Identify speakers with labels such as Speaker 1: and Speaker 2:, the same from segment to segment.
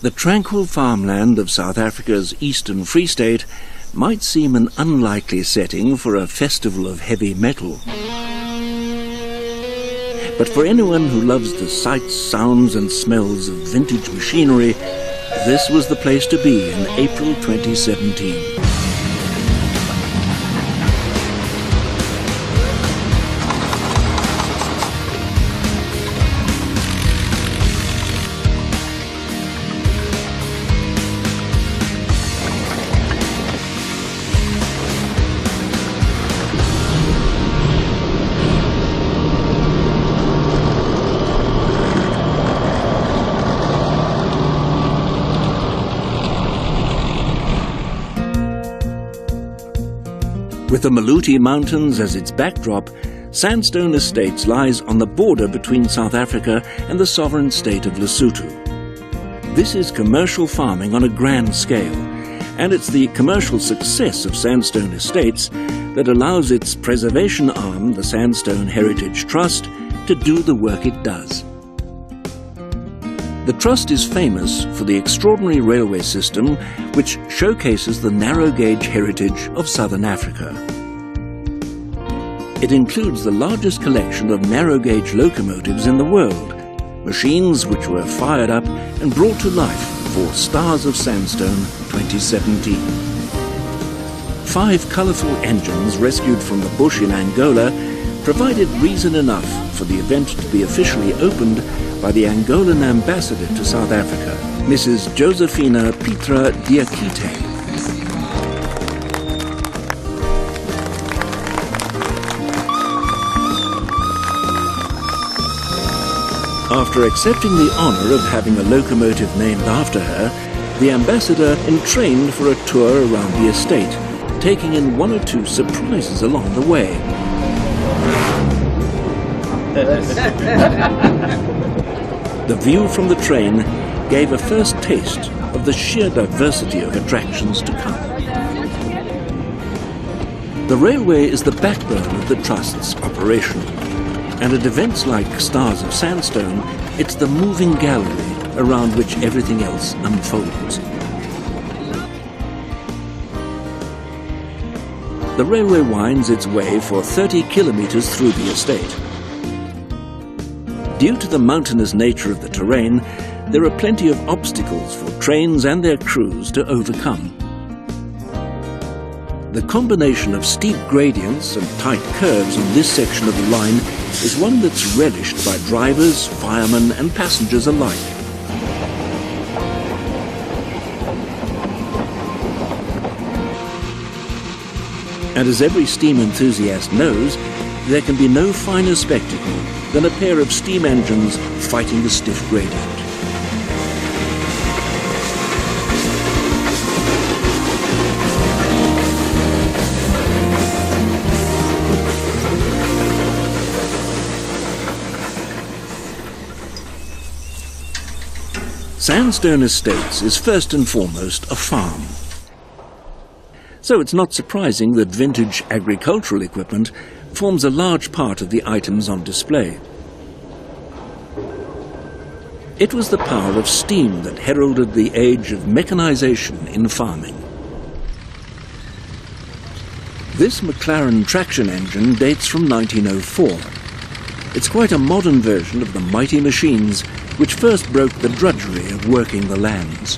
Speaker 1: The tranquil farmland of South Africa's Eastern Free State might seem an unlikely setting for a festival of heavy metal. But for anyone who loves the sights, sounds and smells of vintage machinery, this was the place to be in April 2017. With the Maluti Mountains as its backdrop, Sandstone Estates lies on the border between South Africa and the sovereign state of Lesotho. This is commercial farming on a grand scale, and it's the commercial success of Sandstone Estates that allows its preservation arm, the Sandstone Heritage Trust, to do the work it does. The Trust is famous for the extraordinary railway system which showcases the narrow-gauge heritage of southern Africa. It includes the largest collection of narrow-gauge locomotives in the world, machines which were fired up and brought to life for Stars of Sandstone 2017. 5 colourful engines rescued from the bush in Angola provided reason enough for the event to be officially opened by the Angolan ambassador to South Africa, Mrs. Josefina Pitra Diakité. After accepting the honour of having a locomotive named after her, the ambassador entrained for a tour around the estate, taking in 1 or 2 surprises along the way. The view from the train gave a first taste of the sheer diversity of attractions to come. The railway is the backbone of the Trust's operation, and at events like Stars of Sandstone, it's the moving gallery around which everything else unfolds. The railway winds its way for 30 kilometers through the estate. Due to the mountainous nature of the terrain, there are plenty of obstacles for trains and their crews to overcome. The combination of steep gradients and tight curves on this section of the line is one that's relished by drivers, firemen and passengers alike. And as every steam enthusiast knows, there can be no finer spectacle than a pair of steam engines fighting the stiff gradient. Sandstone Estates is first and foremost a farm. So it's not surprising that vintage agricultural equipment forms a large part of the items on display. It was the power of steam that heralded the age of mechanization in farming. This McLaren traction engine dates from 1904. It's quite a modern version of the mighty machines which first broke the drudgery of working the lands.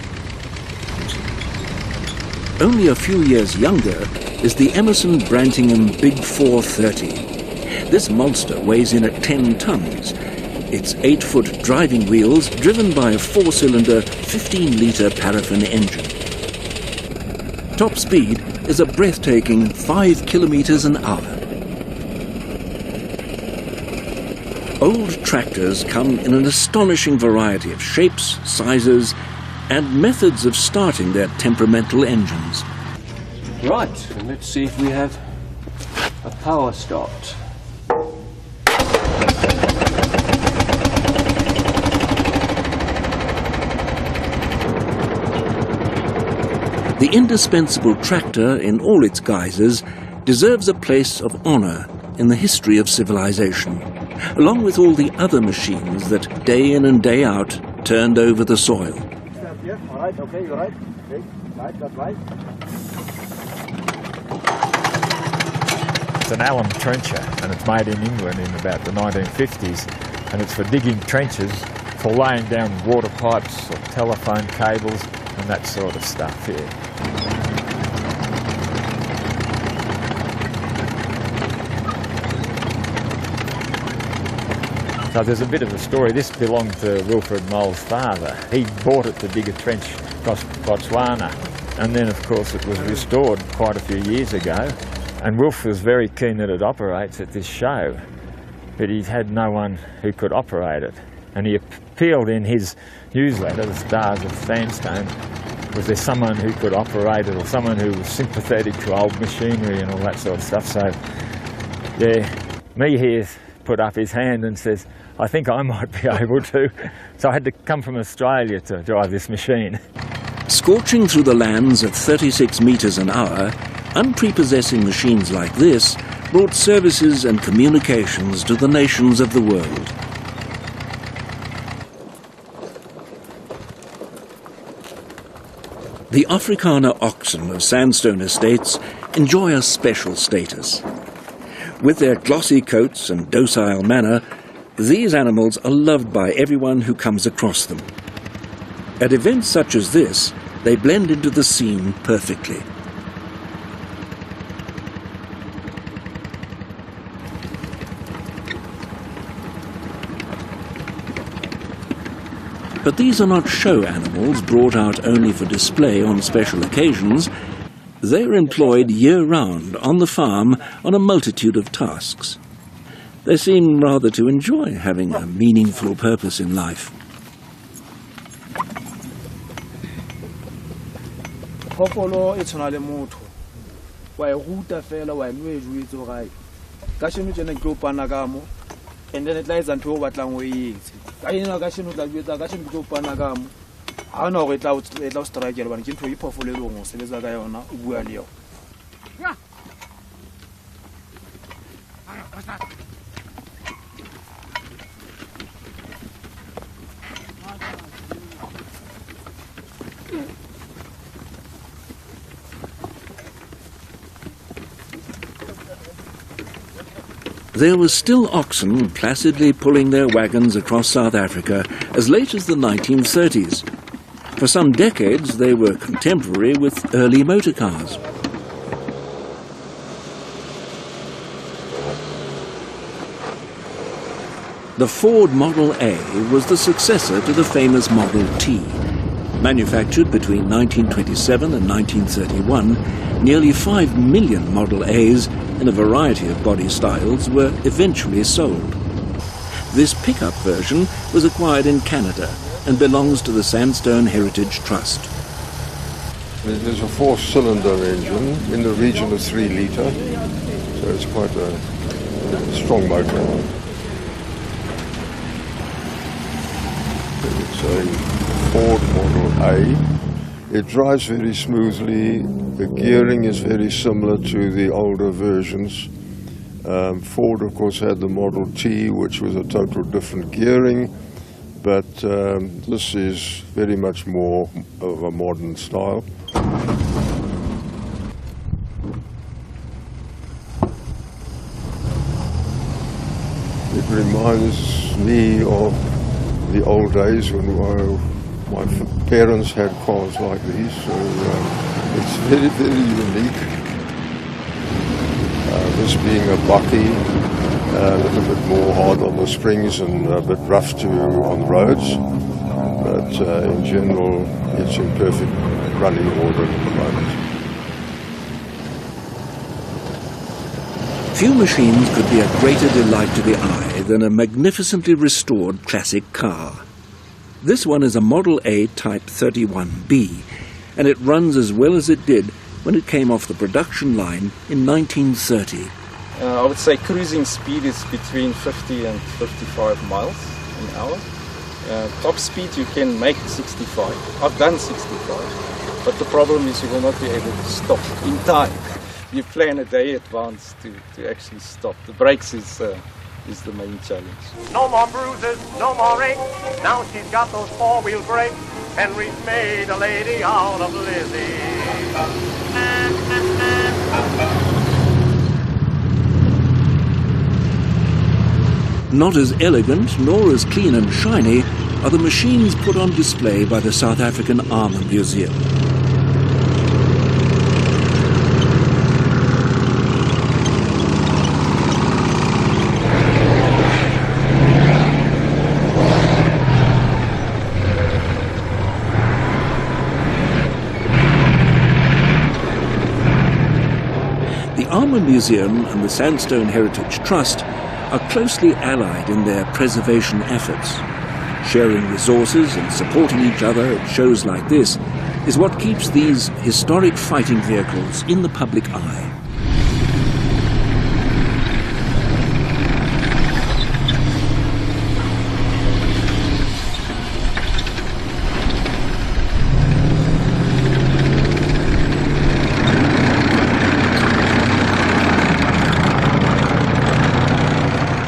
Speaker 1: Only a few years younger is the Emerson Brantingham Big 430. This monster weighs in at 10 tons. Its 8-foot driving wheels driven by a 4-cylinder 15-litre paraffin engine. Top speed is a breathtaking 5 kilometers an hour. Old tractors come in an astonishing variety of shapes, sizes, and methods of starting their temperamental engines.
Speaker 2: Right, and let's see if we have a power start.
Speaker 1: The indispensable tractor in all its guises deserves a place of honour in the history of civilization, along with all the other machines that day in and day out turned over the soil.
Speaker 3: Yeah, all right, okay, you're right. Okay, right, that's right.
Speaker 4: It's an alum trencher, and it's made in England in about the 1950s, and it's for digging trenches, for laying down water pipes or telephone cables and that sort of stuff here. So there's a bit of a story. This belonged to Wilfred Mole's father. He bought it to dig a trench across Botswana, and then of course it was restored quite a few years ago. And Wilf was very keen that it operates at this show, but he had no one who could operate it. And he appealed in his newsletter, The Stars of Sandstone, was there someone who could operate it or someone who was sympathetic to old machinery and all that sort of stuff. So, yeah, me here put up his hand and says, I think I might be able to. So I had to come from Australia to drive this machine.
Speaker 1: Scorching through the lands at 36 metres an hour, unprepossessing machines like this brought services and communications to the nations of the world. The Afrikaner oxen of Sandstone estates enjoy a special status. With their glossy coats and docile manner, these animals are loved by everyone who comes across them. At events such as this, they blend into the scene perfectly. But these are not show animals brought out only for display on special occasions. They're employed year-round on the farm on a multitude of tasks. They seem rather to enjoy having a meaningful purpose in life.
Speaker 3: Phoofolo e tshwana le motho. Wa e ruta fela wa no e juitse gae. Ka sheno tsena ke tlo pana ka mo. And then it lies until what lang we eat. I know I shouldn't like with a gashin to Panagam. I know it out strike when you to Pofolo, Selza Diana, Ugualio.
Speaker 1: There were still oxen placidly pulling their wagons across South Africa as late as the 1930s. For some decades, they were contemporary with early motor cars. The Ford Model A was the successor to the famous Model T. Manufactured between 1927 and 1931, nearly 5 million Model A's in a variety of body styles were eventually sold. This pickup version was acquired in Canada and belongs to the Sandstone Heritage Trust.
Speaker 5: It is a 4-cylinder engine in the region of 3 litre, so it's quite a strong motor. It's a Ford Model A. It drives very smoothly. The gearing is very similar to the older versions. Ford, of course, had the Model T, which was a total different gearing, but this is very much more of a modern style. It reminds me of the old days when my parents had cars like these, so it's very, very unique. This being a bucky, a little bit more hard on the springs and a bit rough on the roads, but in general it's in perfect running order at the moment.
Speaker 1: Few machines could be a greater delight to the eye than a magnificently restored classic car. This one is a Model A Type 31B, and it runs as well as it did when it came off the production line in 1930.
Speaker 6: I would say cruising speed is between 50 and 55 miles an hour. Top speed you can make 65. I've done 65, but the problem is you will not be able to stop in time. You plan a day advance to actually stop. The brakes is the main challenge.
Speaker 7: No more bruises, no more aches. Now she's got those 4-wheel brakes. Henry's made a lady out of Lizzie.
Speaker 1: Not as elegant nor as clean and shiny are the machines put on display by the South African Armour Museum. The Armour Museum and the Sandstone Heritage Trust are closely allied in their preservation efforts. Sharing resources and supporting each other at shows like this is what keeps these historic fighting vehicles in the public eye.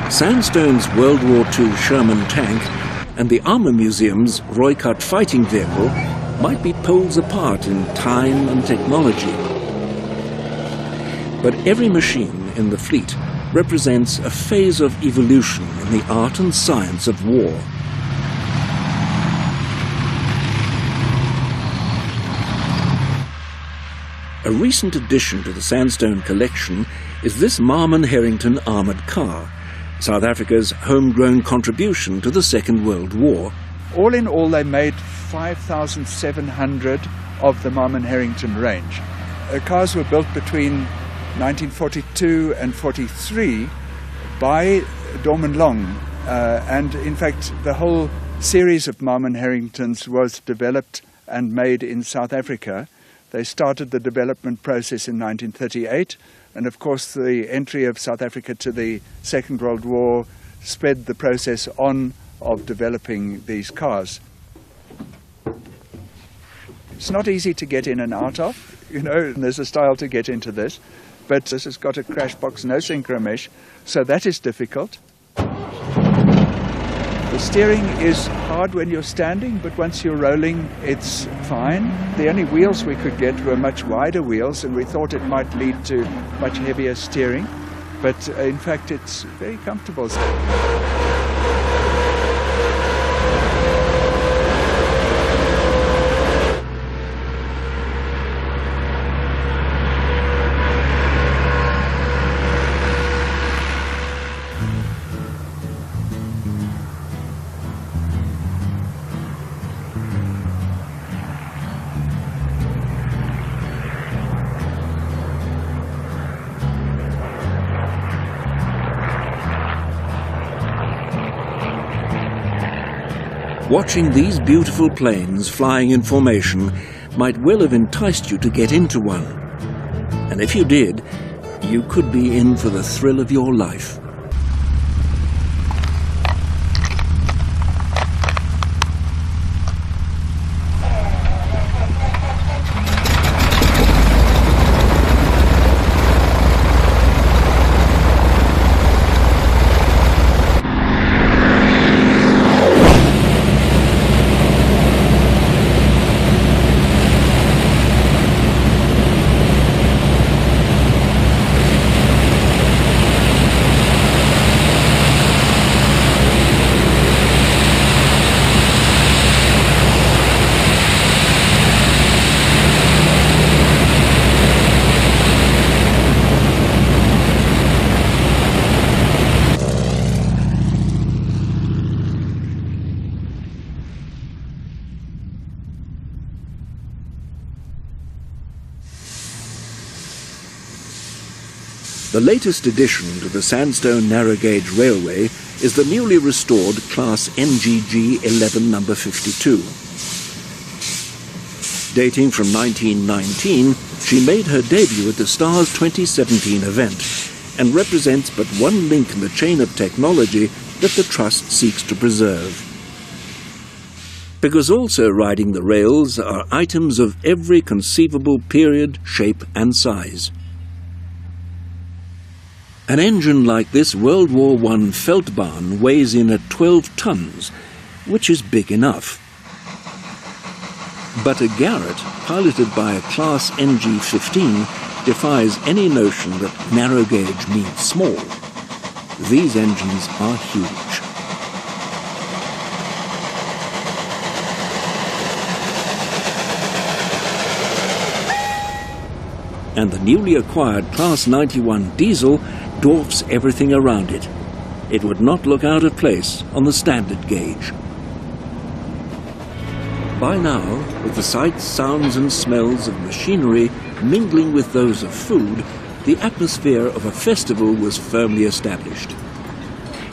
Speaker 1: Sandstone's World War II Sherman tank and the Armour Museum's Roy-Cut fighting vehicle might be poles apart in time and technology. But every machine in the fleet represents a phase of evolution in the art and science of war. A recent addition to the Sandstone collection is this Marmon Herrington armoured car, South Africa's homegrown contribution to the Second World War.
Speaker 8: All in all, they made 5,700 of the Marmon Herrington range. Cars were built between 1942 and 43 by Dorman Long, and in fact the whole series of Marmon Herringtons was developed and made in South Africa. They started the development process in 1938. And of course, the entry of South Africa to the Second World War sped the process on of developing these cars. It's not easy to get in and out of, you know, there's a style to get into this, but this has got a crash box, no synchro mesh, so that is difficult. The steering is hard when you're standing, but once you're rolling, it's fine. The only wheels we could get were much wider wheels, and we thought it might lead to much heavier steering, but in fact it's very comfortable.
Speaker 1: Watching these beautiful planes flying in formation might well have enticed you to get into one. And if you did, you could be in for the thrill of your life. The latest addition to the Sandstone narrow gauge railway is the newly restored Class NGG 11 number 52. Dating from 1919, she made her debut at the Stars 2017 event and represents but one link in the chain of technology that the Trust seeks to preserve. Because also riding the rails are items of every conceivable period, shape and size. An engine like this World War I Feldbahn weighs in at 12 tons, which is big enough. But a Garrett, piloted by a Class NG-15, defies any notion that narrow gauge means small. These engines are huge. And the newly acquired Class 91 diesel dwarfs everything around it. It would not look out of place on the standard gauge. By now, with the sights, sounds and smells of machinery mingling with those of food, the atmosphere of a festival was firmly established.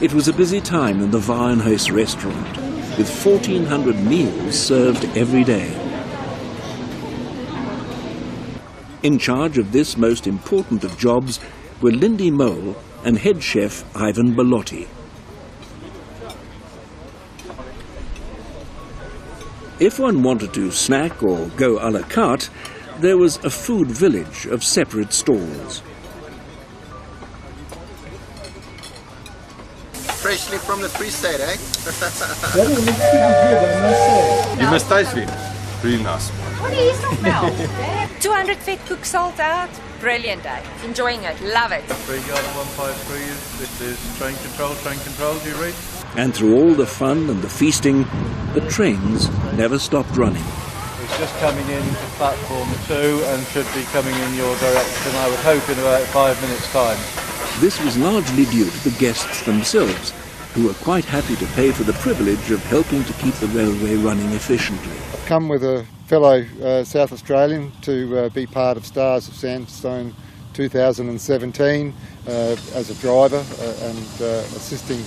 Speaker 1: It was a busy time in the Warenhuis restaurant, with 1,400 meals served every day. In charge of this most important of jobs were Lindy Mole and head chef Ivan Bellotti. If one wanted to snack or go à la carte, there was a food village of separate stalls.
Speaker 9: Freshly from the Free State, eh?
Speaker 3: That looks pretty good, I must say.
Speaker 9: You must taste it. Really nice.
Speaker 10: What is that now? 200 feet cooked salt out. Brilliant day. Enjoying it. Love it.
Speaker 11: 3 Garden 153 is train control, do you read?
Speaker 1: And through all the fun and the feasting, the trains never stopped running.
Speaker 11: It's just coming in to platform 2 and should be coming in your direction, I would hope, in about 5 minutes' time.
Speaker 1: This was largely due to the guests themselves, who were quite happy to pay for the privilege of helping to keep the railway running efficiently.
Speaker 12: I've come with a fellow South Australian to be part of Stars of Sandstone 2017 as a driver and assisting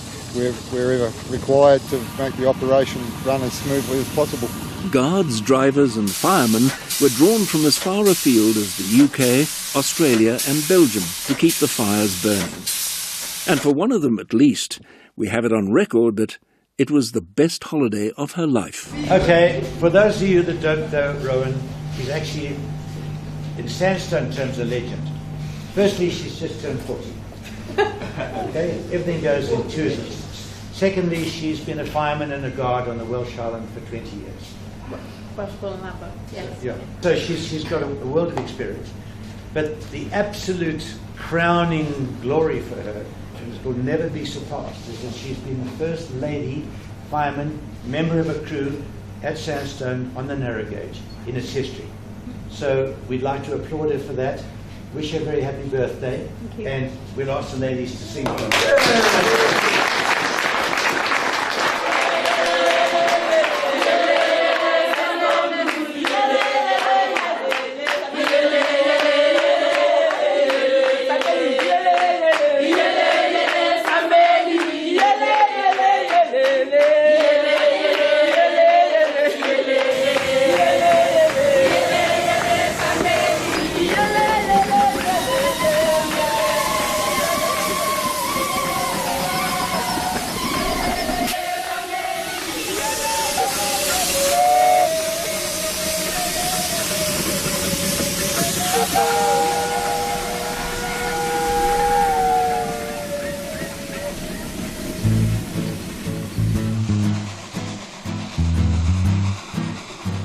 Speaker 12: wherever required to make the operation run as smoothly as possible.
Speaker 1: Guards, drivers and firemen were drawn from as far afield as the UK, Australia and Belgium to keep the fires burning. And for one of them at least, we have it on record that it was the best holiday of her life.
Speaker 13: Okay, for those of you that don't know, Rowan is actually, in Sandstone terms, a legend. Firstly, she's just turned 40. Okay, everything goes intuitive. Secondly, she's been a fireman and a guard on the Welsh Island for 20 years.
Speaker 10: Yes.
Speaker 13: Yeah. So she's got a world of experience. But the absolute crowning glory for her, which will never be surpassed, is that she's been the first lady fireman, member of a crew at Sandstone on the narrow gauge in its history. So we'd like to applaud her for that. Wish her a very happy birthday. And we'll ask the ladies to sing for her.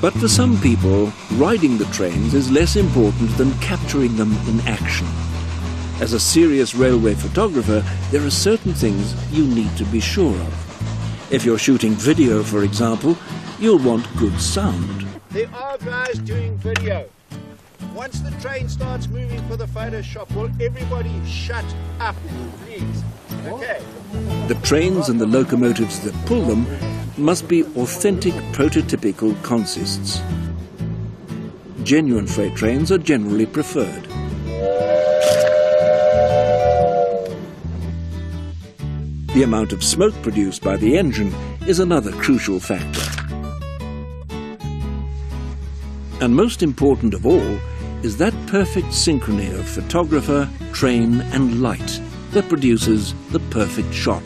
Speaker 1: But for some people, riding the trains is less important than capturing them in action. As a serious railway photographer, there are certain things you need to be sure of. If you're shooting video, for example, you'll want good sound.
Speaker 14: There are guys doing video. Once the train starts moving for the Photoshop, will everybody shut up, please? Okay.
Speaker 1: The trains and the locomotives that pull them must be authentic prototypical consists. Genuine freight trains are generally preferred. The amount of smoke produced by the engine is another crucial factor. And most important of all is that perfect synchrony of photographer, train and light that produces the perfect shot.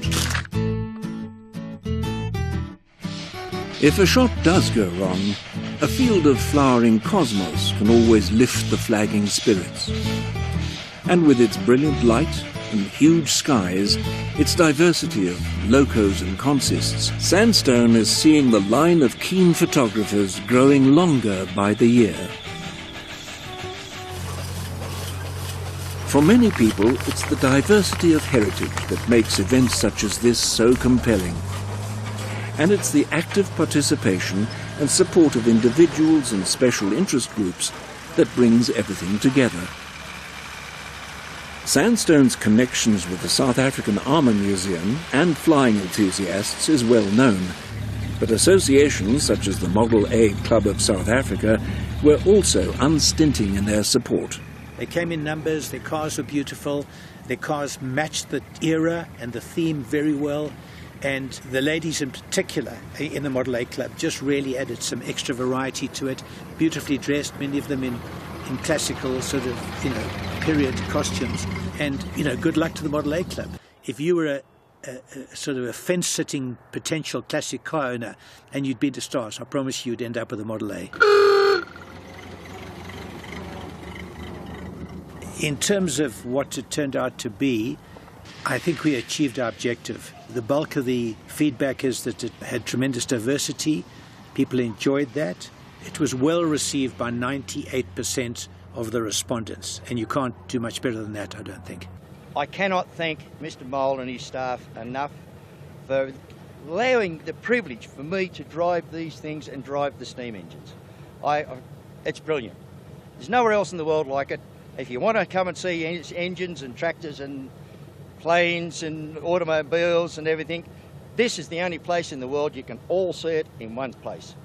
Speaker 1: If a shot does go wrong, a field of flowering cosmos can always lift the flagging spirits. And with its brilliant light, and huge skies, its diversity of locos and consists, Sandstone is seeing the line of keen photographers growing longer by the year. For many people, it's the diversity of heritage that makes events such as this so compelling. And it's the active participation and support of individuals and special interest groups that brings everything together. Sandstone's connections with the South African Armour Museum and flying enthusiasts is well known, but associations such as the Model A Club of South Africa were also unstinting in their support.
Speaker 13: They came in numbers, their cars were beautiful, their cars matched the era and the theme very well, and the ladies in particular in the Model A Club just really added some extra variety to it, beautifully dressed, many of them in classical sort of, period costumes. And, good luck to the Model A Club. If you were a sort of a fence-sitting potential classic car owner and you'd been to stars, I promise you'd end up with a Model A. In terms of what it turned out to be, I think we achieved our objective. The bulk of the feedback is that it had tremendous diversity. People enjoyed that. It was well received by 98% of the respondents, and you can't do much better than that, I don't think.
Speaker 15: I cannot thank Mr. Mole and his staff enough for allowing the privilege for me to drive these things and drive the steam engines. It's brilliant. There's nowhere else in the world like it. If you want to come and see engines and tractors and planes and automobiles and everything, this is the only place in the world you can all see it in one place.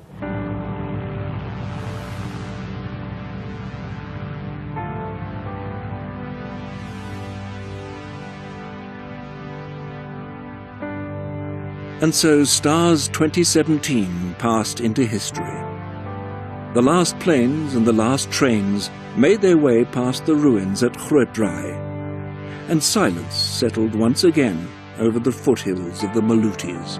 Speaker 1: And so STARS 2017 passed into history. The last planes and the last trains made their way past the ruins at Grootdraai, and silence settled once again over the foothills of the Malutis.